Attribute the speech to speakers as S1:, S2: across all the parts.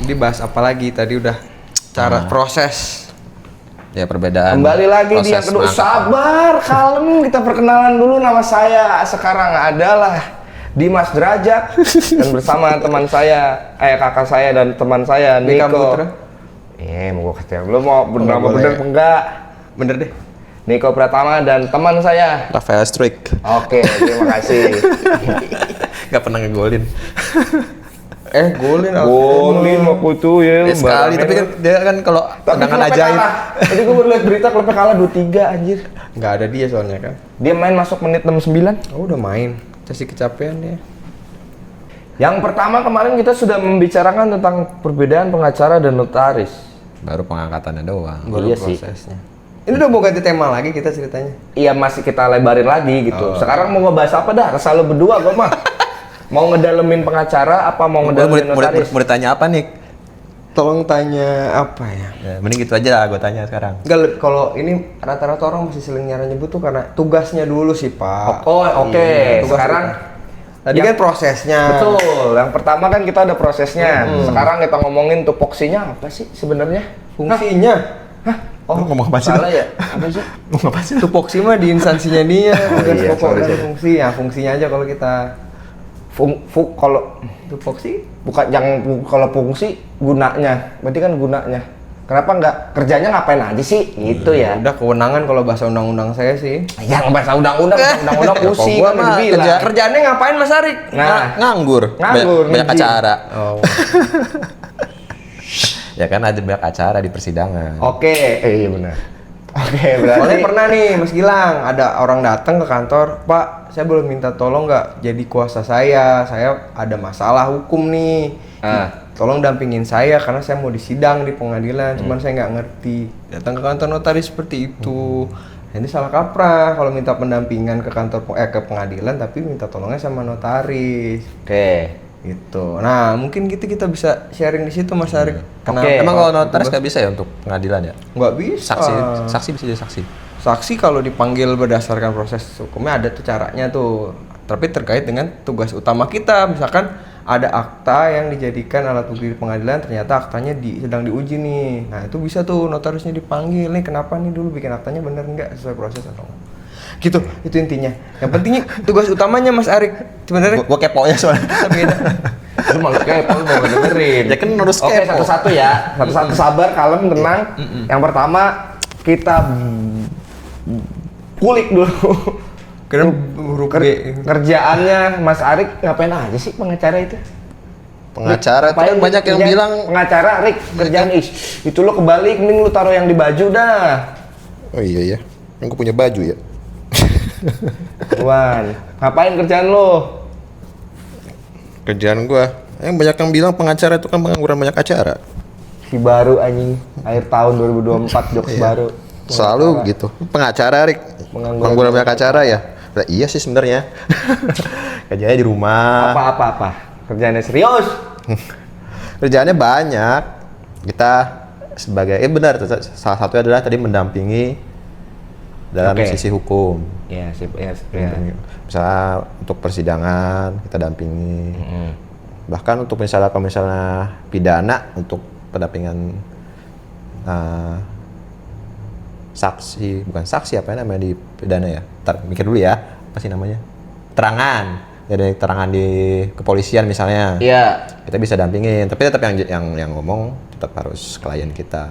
S1: Jadi bahas apa lagi? Tadi udah cara proses.
S2: Ya perbedaan.
S3: Kembali lagi di yang
S2: proses
S3: kedua.
S2: mengangkat.
S3: Sabar, kalem. Kita perkenalan dulu. Nama saya sekarang adalah Dimas Derajat dan bersama teman saya, kakak saya dan teman saya
S1: Nika
S3: Niko.
S1: Putra.
S3: Mau gue kasih lu mau bernama bener enggak?
S1: Bener deh.
S3: Niko Pratama dan teman saya.
S2: Rafael Struik.
S3: Oke, terima kasih.
S2: Gak pernah ngegolin.
S1: Golin
S3: waktu itu ya.
S2: Sekali, tapi kan dia kan kalau tendangan ajaib.
S3: Tadi gue baru lihat berita klubnya kalah 2-3 anjir.
S1: Nggak ada dia soalnya kan.
S3: Dia main masuk menit 69.
S1: Oh, udah main. Kasih kecapean dia.
S3: Yang pertama kemarin kita sudah membicarakan tentang perbedaan pengacara dan notaris.
S2: Baru pengangkatannya doang.
S1: Baru
S3: Iya sih.
S1: prosesnya. Ini udah mau ganti tema lagi kita ceritanya.
S3: Iya masih kita lebarin lagi gitu. Sekarang mau ngebahas apa dah? Terserah lu berdua gua mah. Mau ngedalemin pengacara apa mau ngedalemin notaris?
S2: Mau ditanya apa nih?
S1: Tolong tanya apa ya?
S2: Ya, mending gitu aja lah gue tanya sekarang.
S1: Enggak, kalau ini rata-rata orang masih sering nyebut tuh karena tugasnya dulu sih, Pak.
S3: Oke.
S1: Iya, tugas
S3: Sekarang
S1: tadi kan prosesnya.
S3: betul. Yang pertama kan kita ada prosesnya. Sekarang kita ngomongin tupoksinya apa sih sebenarnya?
S1: Fungsinya.
S3: Hah?
S2: Lu ngomong apa sih?
S3: Salah ya? Apa sih?
S2: Ngomong apa sih?
S1: Tupoksi mah di instansinya dia, tugas
S3: iya,
S1: pokok
S3: sorry,
S1: dan
S3: sorry.
S1: fungsi. Ya, fungsinya aja kalau kita
S3: Kalau
S1: tupoksi
S3: bukan yang kalau fungsi gunanya, berarti kan gunanya. Kenapa nggak kerjanya ngapain aja sih? Gitu ya.
S1: udah kewenangan kalau bahasa undang-undang saya sih.
S3: Yang bahasa undang-undang pusing
S1: gua
S3: kan
S1: mah
S3: udah bilang.
S1: kerjaannya ngapain Mas Arik?
S3: Nah,
S2: Nganggur.
S3: Nganggur,
S2: Banyak
S3: ngejim.
S2: acara.
S1: Oh.
S2: Ya kan ada banyak acara di persidangan.
S3: Oke, iya benar. Oke, berarti
S1: Soalnya pernah nih Mas Gilang, ada orang datang ke kantor, Pak, saya boleh minta tolong nggak jadi kuasa saya ada masalah hukum nih. Tolong dampingin saya karena saya mau disidang di pengadilan, cuman saya nggak ngerti. Datang ke kantor notaris seperti itu. Ini salah kaprah kalau minta pendampingan ke ke pengadilan tapi minta tolongnya sama notaris.
S3: Oke.
S1: Gitu. Nah, mungkin kita bisa sharing di situ Mas Arik. Kenapa?
S3: Oke.
S2: Emang kalau notaris nggak bisa ya untuk pengadilan ya?
S1: Nggak bisa.
S2: Saksi bisa jadi saksi.
S1: Saksi kalau dipanggil berdasarkan proses hukumnya ada tuh caranya tuh. Tapi terkait dengan tugas utama kita, misalkan ada akta yang dijadikan alat bukti di pengadilan, ternyata aktanya sedang diuji nih. Nah itu bisa tuh notarisnya dipanggil nih, kenapa nih dulu bikin aktanya bener nggak sesuai proses atau enggak. Gitu, itu intinya. Yang pentingnya tugas utamanya Mas Arik sebenarnya.
S2: Gua kepo ya soalnya.
S1: Beda.
S3: Lu malu kepo, lu mau dengerin.
S2: Ya kan harus
S3: Oke,
S2: kepo.
S3: satu-satu ya. Satu-satu sabar, kalem, tenang. Yang pertama kita kulik dulu.
S1: Karena huruf B.
S3: Kerjaannya Mas Arik ngapain aja sih pengacara itu?
S2: Pengacara itu kan
S3: Ngapain
S2: banyak yang
S3: kerjaan
S2: bilang
S3: pengacara, Rik, kerjaan itu lo kebalik, mending lu taruh yang di baju dah.
S2: oh iya ya. Kan gua punya baju ya.
S3: Wan, ngapain kerjaan lo?
S2: Kerjaan gua. Yang banyak yang bilang pengacara itu kan pengangguran banyak acara.
S3: Si baru anjing, akhir tahun 2024 jokes
S2: Iya.
S3: baru.
S2: Selalu gitu. Pengacara, Rik. Pengangguran banyak acara ya. Nah, iya sih sebenarnya. Kerjanya di rumah.
S3: Apa? Kerjaannya serius?
S2: Kerjaannya banyak. Kita sebagai benar salah satunya adalah tadi mendampingi dalam
S3: Oke.
S2: sisi hukum.
S3: Ya, sip, ya.
S2: Misalnya untuk persidangan kita dampingi. Bahkan untuk misalnya kalau misalnya pidana untuk pendampingan bukan saksi apa namanya di pidana ya? Ntar mikir dulu ya, apa sih namanya? Terangan. Jadi terangan di kepolisian misalnya.
S3: Iya.
S2: Kita bisa dampingin, tapi tetap yang ngomong tetap harus klien kita.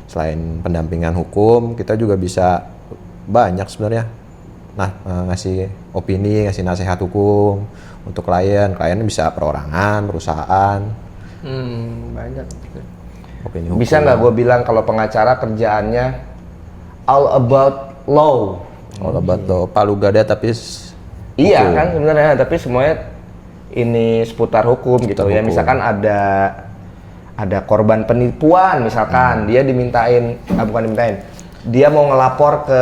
S2: Selain pendampingan hukum, kita juga bisa banyak sebenarnya. Nah, ngasih opini, ngasih nasihat hukum untuk klien. Kliennya bisa perorangan, perusahaan,
S1: Banyak.
S2: opini hukum.
S3: Bisa nggak gue bilang kalau pengacara kerjaannya all about law?
S2: All about law, palu gada tapi
S3: Iya
S2: hukum.
S3: kan sebenarnya, tapi semuanya ini seputar hukum gitu ya.
S2: hukum.
S3: Misalkan ada korban penipuan misalkan, dia bukan dimintain. Dia mau ngelapor ke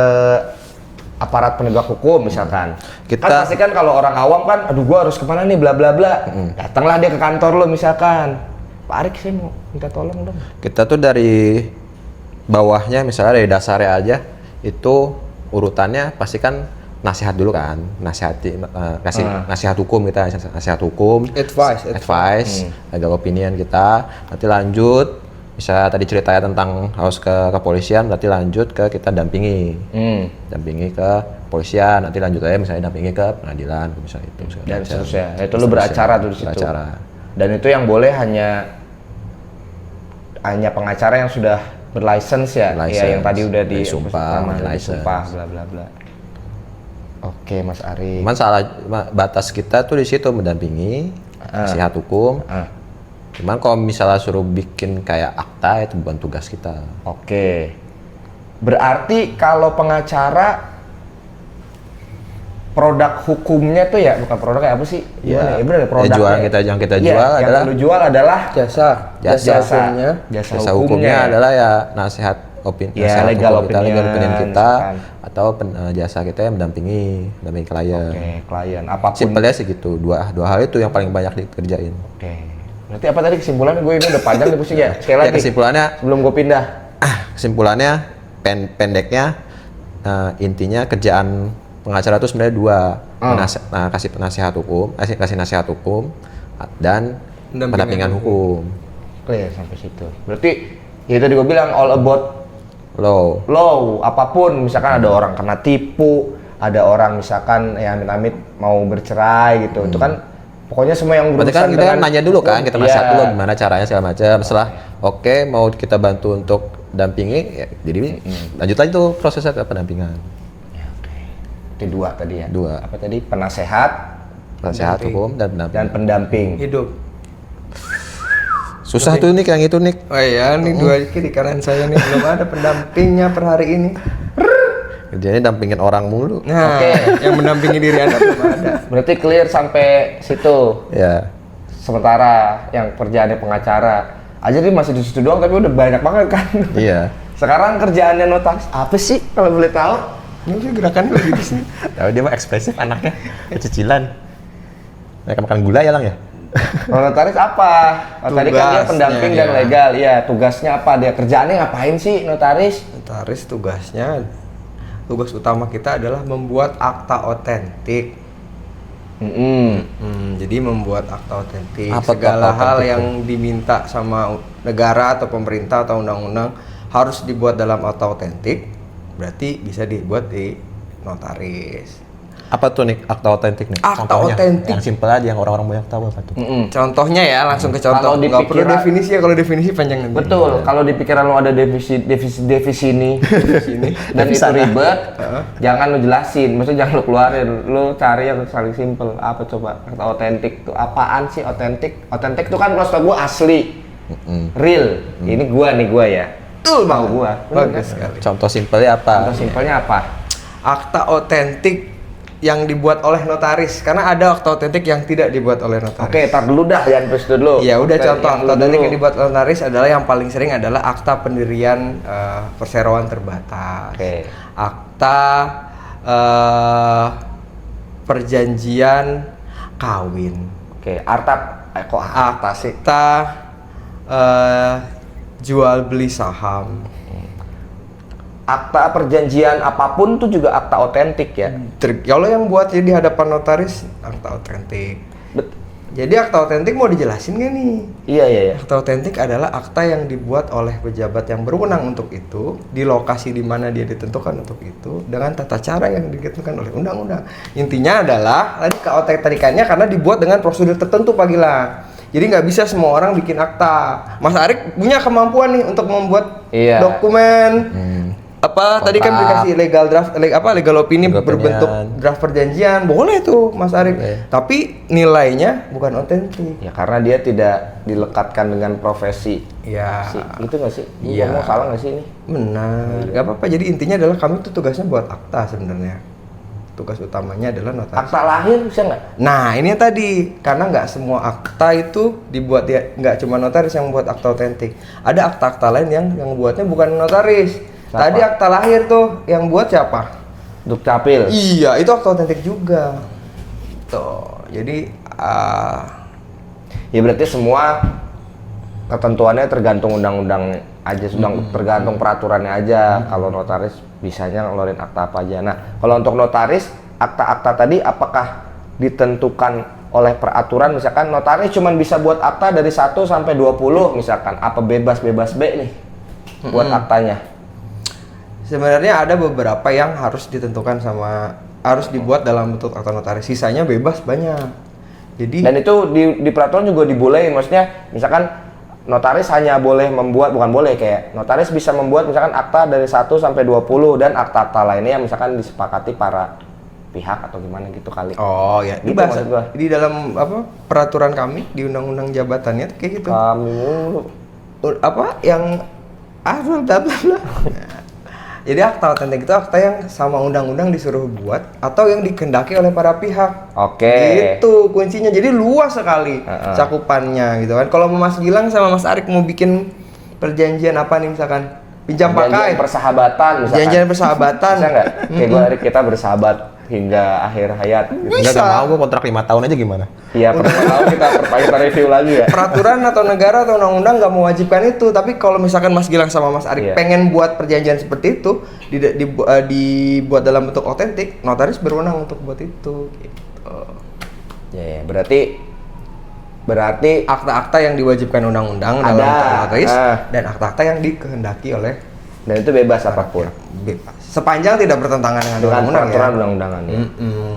S3: aparat penegak hukum misalkan. Kan pasti kan kalau orang awam kan, aduh gua harus kemana nih bla bla bla. Datanglah dia ke kantor lo misalkan. Pak Arik saya mau minta tolong dong.
S2: Kita tuh dari bawahnya misalnya dari dasarnya aja itu urutannya pasti kan nasihat dulu kan, kasih nasihat hukum kita, nasihat hukum, advice, legal opinion kita, nanti lanjut, bisa tadi ceritanya tentang harus ke kepolisian, berarti lanjut ke kita dampingi ke polisian, nanti lanjut aja misalnya dampingi ke pengadilan, misalnya itu.
S3: Dan seterusnya, itu lu beracara tuh di situ.
S2: Beracara.
S3: Dan itu yang boleh hanya pengacara yang sudah berlicense ya, yang tadi udah
S2: disumpah,
S3: disumpah, bla bla bla. Oke, Mas Ari.
S2: Cuman batas kita tuh di situ mendampingi, nasihat hukum. Cuman kalau misalnya suruh bikin kayak akta itu bukan tugas kita.
S3: Oke. Berarti kalau pengacara produk hukumnya tuh ya bukan produk kayak apa sih?
S2: Iya.
S3: Benar produk.
S2: Yang kita jual adalah
S3: yang lu jual adalah
S1: jasa
S2: hukumnya adalah ya nasihat
S3: legal
S2: opinion kita
S3: misalkan.
S2: Atau jasa kita yang mendampingi klien.
S3: Oke, klien apapun.
S2: Simpelnya sih gitu. Dua hal itu yang paling banyak dikerjain.
S3: Oke. Berarti apa tadi kesimpulannya? Gue ini udah panjang nih pusing ya. Sekali lagi.
S2: Kesimpulannya
S3: sebelum gue pindah.
S2: Kesimpulannya pendeknya intinya kerjaan pengacara itu sebenarnya dua, kasih nasihat hukum dan pendampingan hukum.
S3: Clear sampai situ. Berarti ya tadi gue bilang all about law apapun, misalkan ada orang kena tipu, ada orang misalkan ya amit-amit mau bercerai gitu, itu kan pokoknya semua yang
S2: berarti kan kita nanya dulu kan, kita nasihat dulu gimana caranya segala macam. Setelah oke, mau kita bantu untuk dampingi, ya, jadi lanjut lagi tuh prosesnya ke pendampingan.
S3: Itu dua tadi ya.
S2: Dua.
S3: Apa tadi? Penasehat
S2: hukum dan
S3: pendamping.
S1: Hidup.
S2: Susah tuh Nik, yang itu Nik.
S1: Oh iya, nih dua kiri kanan saya nih belum ada pendampingnya per hari ini.
S2: Kerjanya dampingin orang mulu.
S1: Nah, yang mendampingi diri Anda belum ada.
S3: Berarti clear sampai situ.
S2: Ya.
S3: Sementara yang kerjaannya pengacara aja dia masih di situ doang, tapi udah banyak banget kan.
S2: Iya.
S3: Sekarang kerjaannya notaris apa sih kalau boleh tahu?
S1: Ini sih gerakan begitu sih.
S2: Tahu dia mah ekspresif anaknya, kecicilan. Mereka makan gula ya Lang ya?
S3: Notaris apa? Tadi kan dia pendamping dan legal. Iya, tugasnya apa? Dia kerjaannya ngapain sih notaris?
S1: Notaris tugas utama kita adalah membuat akta otentik. Jadi membuat akta otentik. Segala hal yang diminta sama negara atau pemerintah atau undang-undang harus dibuat dalam akta otentik. Berarti bisa dibuat di notaris.
S2: Apa tuh nih akta otentik nih?
S1: Akta otentik
S2: yang simpel aja, yang orang-orang banyak tahu apa tuh?
S1: Contohnya ya, langsung ke contoh. Nggak perlu definisi ya, kalau definisi panjang nanti.
S3: Betul, kalau di pikiran lo ada divisi ini dan itu ribet, jangan lo jelasin, maksudnya jangan lo keluarin, lo cari yang paling simpel. Apa coba akta otentik tuh? Apaan sih otentik? Otentik tuh kan kalau gue asli, real. Ini gua ya. Mau gua.
S1: Bagus sekali.
S2: Contoh simpelnya apa?
S3: Contoh simpelnya apa?
S1: Akta otentik yang dibuat oleh notaris, karena ada akta otentik yang tidak dibuat oleh notaris.
S3: Oke, tar dulu dah, jangan press dulu.
S1: Ya udah, contoh akta otentik yang dibuat oleh notaris adalah yang paling sering adalah akta pendirian perseroan terbatas. Akta perjanjian kawin. Akta jual beli saham.
S3: Akta perjanjian apapun tuh juga akta otentik ya.
S1: Kalau yang buat di hadapan notaris akta otentik. Jadi akta otentik mau dijelasin nggak nih?
S3: Iya.
S1: Akta otentik adalah akta yang dibuat oleh pejabat yang berwenang untuk itu, di lokasi di mana dia ditentukan untuk itu, dengan tata cara yang ditentukan oleh undang-undang. Intinya adalah tadi keotentikannya karena dibuat dengan prosedur tertentu, Pak Gilang. Jadi nggak bisa semua orang bikin akta. Mas Arik punya kemampuan nih untuk membuat dokumen. Tadi kan dikasih legal opini berbentuk draft perjanjian. Boleh tuh Mas Arik. Tapi nilainya bukan otentik.
S3: Ya karena dia tidak dilekatkan dengan profesi.
S1: Iya.
S3: Itu nggak sih?
S1: Iya.
S3: Ngomong salah nggak sih ini?
S1: Benar. Nggak apa-apa. Jadi intinya adalah kami tuh tugasnya buat akta sebenarnya. Tugas utamanya adalah notaris.
S3: Akta lahir bisa nggak?
S1: Nah ini tadi, karena nggak semua akta itu dibuat dia, nggak cuma notaris yang membuat akta otentik. Ada akta-akta lain yang buatnya bukan notaris. Siapa? Tadi akta lahir tuh yang buat siapa?
S3: Dukcapil.
S1: Iya, itu akta otentik juga. Tuh, jadi
S3: ya berarti semua ketentuannya tergantung undang-undang aja, tergantung peraturannya aja. Kalau notaris bisanya ngeluarin akta apa aja. Nah, kalau untuk notaris akta-akta tadi apakah ditentukan oleh peraturan, misalkan notaris cuma bisa buat akta dari 1 sampai 20 misalkan, apa bebas-bebas B nih buat aktanya?
S1: Sebenarnya ada beberapa yang harus ditentukan harus dibuat dalam bentuk akta notaris. Sisanya bebas banyak. Jadi
S3: Dan itu di peraturan juga dibolehin, maksudnya misalkan notaris hanya boleh membuat, bukan boleh, kayak notaris bisa membuat misalkan akta dari 1 sampai 20 dan akta-akta lainnya yang misalkan disepakati para pihak atau gimana gitu kali.
S1: oh ya,
S3: Gitu
S1: ini bahasa
S3: maksud gua.
S1: di dalam peraturan kami di undang-undang jabatannya kayak gitu.
S3: Kami mulu.
S1: Apa yang bla bla bla. Jadi akta otentik itu akta yang sama undang-undang disuruh buat atau yang dikehendaki oleh para pihak.
S3: Oke.
S1: Itu kuncinya. Jadi luas sekali cakupannya gitu kan. Kalau Mas Gilang sama Mas Arik mau bikin perjanjian apa nih misalkan pinjam pakai,
S3: Perjanjian persahabatan misalkan.
S1: perjanjian persahabatan.
S3: Bisa nggak? Kayak gue Arik, kita bersahabat hingga akhir hayat.
S2: Enggak mau, gue kontrak 5 tahun aja gimana?
S3: Iya, pertama tahu kita review lagi ya.
S1: Peraturan atau negara atau undang-undang nggak mewajibkan itu, tapi kalau misalkan Mas Gilang sama Mas Arik
S3: Iya.
S1: pengen buat perjanjian seperti itu dibuat dalam bentuk otentik, notaris berwenang untuk buat itu gitu.
S3: Ya, berarti
S1: Akta-akta yang diwajibkan undang-undang
S3: Ada.
S1: dalam bentuk notaris
S3: Ah.
S1: dan akta-akta yang dikehendaki oleh
S3: dan itu bebas apapun
S1: bebas. Sepanjang tidak bertentangan dengan
S3: dengan
S1: undang-undang
S3: peraturan
S1: ya.
S3: undang-undangan ya.
S1: Mm-mm.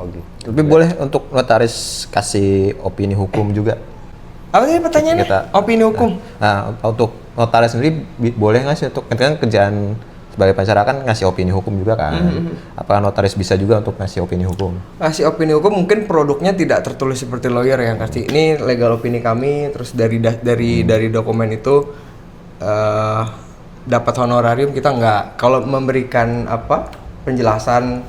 S3: Oh gitu.
S2: Tapi boleh untuk notaris kasih opini hukum juga.
S1: Apa sih pertanyaannya? Opini hukum.
S2: Nah, untuk notaris sendiri boleh nggak sih untuk kan kerjaan sebagai pengacara kan ngasih opini hukum juga kan? Apakah notaris bisa juga untuk ngasih opini hukum?
S1: Kasih opini hukum mungkin produknya tidak tertulis seperti lawyer ya, kasih ini legal opini kami, terus dari dokumen itu dapat honorarium, kita nggak. Kalau memberikan penjelasan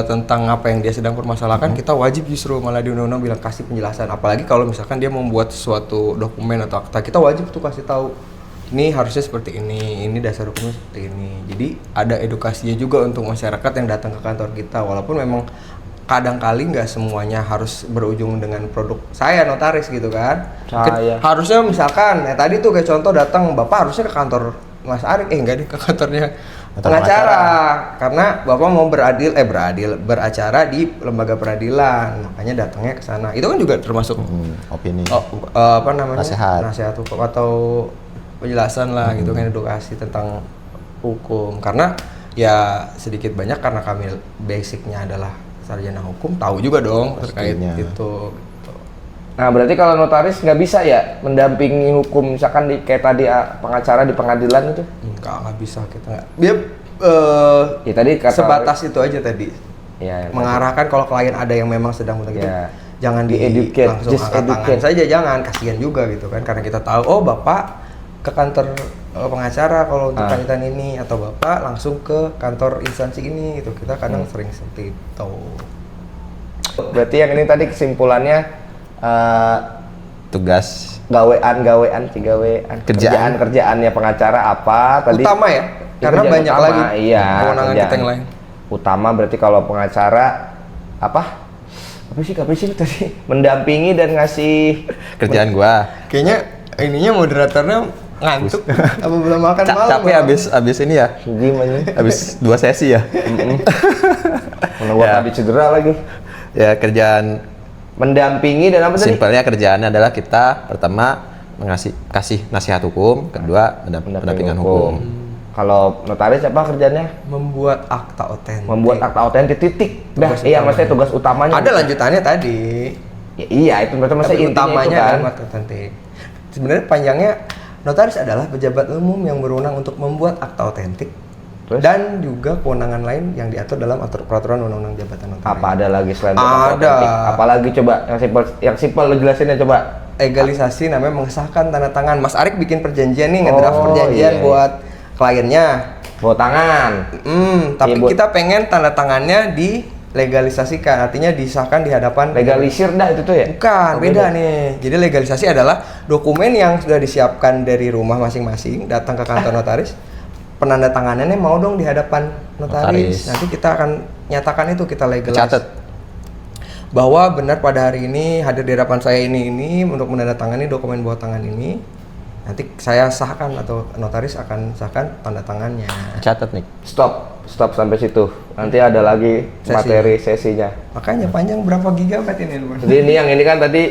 S1: tentang apa yang dia sedang permasalahkan, kita wajib justru malah di undang-undang bilang kasih penjelasan. Apalagi kalau misalkan dia membuat suatu dokumen atau akta, kita wajib tuh kasih tahu ini harusnya seperti ini dasar hukumnya seperti ini. Jadi ada edukasinya juga untuk masyarakat yang datang ke kantor kita, walaupun memang kadang kali nggak semuanya harus berujung dengan produk saya notaris gitu kan.
S3: Saya.
S1: Harusnya misalkan tadi tuh kayak contoh datang Bapak harusnya ke kantor Mas Arik, enggak deh, ke kantornya pengacara, karena Bapak mau beracara di lembaga peradilan, makanya datangnya ke sana. Itu kan juga termasuk
S2: Opini.
S1: nasihat hukum atau penjelasan lah gitu kan, edukasi tentang hukum. Karena ya sedikit banyak karena kami basicnya adalah sarjana hukum, tahu juga dong terkait
S2: Pastinya.
S1: itu.
S3: Nah, berarti kalau notaris nggak bisa ya mendampingi hukum, misalkan kayak tadi pengacara di pengadilan itu?
S1: Nggak bisa, kita nggak. Dia
S3: Ya tadi kata
S1: sebatas itu aja tadi.
S3: ya,
S1: Mengarahkan kalau klien ada yang memang sedang begitu,
S3: Ya.
S1: jangan
S3: Di-educate,
S1: langsung
S3: just
S1: angkat tangan
S3: educate.
S1: saja, jangan, kasihan juga gitu kan, karena kita tahu oh Bapak ke kantor pengacara kalau untuk kaitan ini, atau Bapak langsung ke kantor instansi ini gitu. Kita kadang sering seperti itu.
S3: Berarti yang ini tadi kesimpulannya
S2: Tugas
S3: gawean kerjaannya pengacara apa tadi?
S1: Utama ya, karena
S3: kerjaan
S1: banyak
S3: utama,
S1: lagi
S3: iya,
S1: kewenangan kita
S3: kerjaan
S1: yang lain.
S3: Utama berarti kalau pengacara apa sih tadi? Mendampingi dan ngasih
S2: kerjaan gua.
S1: Kayaknya ininya moderatornya ngantuk apa belum makan malam.
S2: Capek abis ini ya.
S3: gimana?
S2: Abis 2 sesi ya.
S3: Mana gua
S2: Ya.
S3: tadi cedera lagi.
S2: Ya kerjaan
S3: Mendampingi dan apa tadi?
S2: simpelnya kerjaannya adalah kita pertama kasih nasihat hukum, kedua pendampingan hukum.
S3: Kalau notaris apa kerjanya?
S1: Membuat akta otentik.
S3: Membuat akta otentik titik. Dah,
S1: Tugas
S3: iya
S1: utamanya.
S3: maksudnya tugas utamanya.
S1: Ada lanjutannya tadi.
S3: Ya, iya, itu maksudnya
S1: Tapi
S3: intinya
S1: utamanya
S3: itu kan.
S1: adalah akta otentik. Sebenarnya panjangnya notaris adalah pejabat umum yang berwenang untuk membuat akta otentik.
S3: Terus?
S1: Dan juga kewenangan lain yang diatur dalam peraturan undang-undang jabatan notaris.
S3: Apa ada lagi selain akta
S1: Ada.
S3: otentik? Apalagi coba yang simpel lu jelasinnya coba.
S1: Legalisasi namanya mengesahkan tanda tangan. Mas Arik bikin perjanjian nih, ngedraft
S3: Oh,
S1: perjanjian
S3: iya.
S1: buat kliennya.
S3: Bawa tangan.
S1: Tapi
S3: Iya, buat-
S1: kita pengen tanda tangannya dilegalisasikan, artinya disahkan di hadapan
S3: Legalisir dah itu tuh ya?
S1: Bukan,
S3: Oh,
S1: beda nih. Jadi legalisasi adalah dokumen yang sudah disiapkan dari rumah masing-masing, datang ke kantor notaris, penanda tanganannya mau dong di hadapan notaris.
S2: Notaris.
S1: Nanti kita akan nyatakan itu, kita legalize.
S2: Catat.
S1: Bahwa benar pada hari ini hadir di hadapan saya ini untuk menandatangani dokumen bawah tangan ini. Nanti saya sahkan atau notaris akan sahkan tanda tangannya.
S2: Catat nih.
S3: Stop. stop sampai situ. Nanti ada lagi materi sesinya.
S1: Makanya panjang berapa gigabyte ini Bang?
S3: Jadi ini kan tadi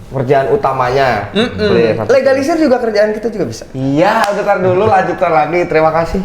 S3: kerjaan utamanya. Beli satu.
S1: Legalisir juga kerjaan kita juga bisa.
S3: Iya, bentar dulu lanjutkan lagi. Terima kasih.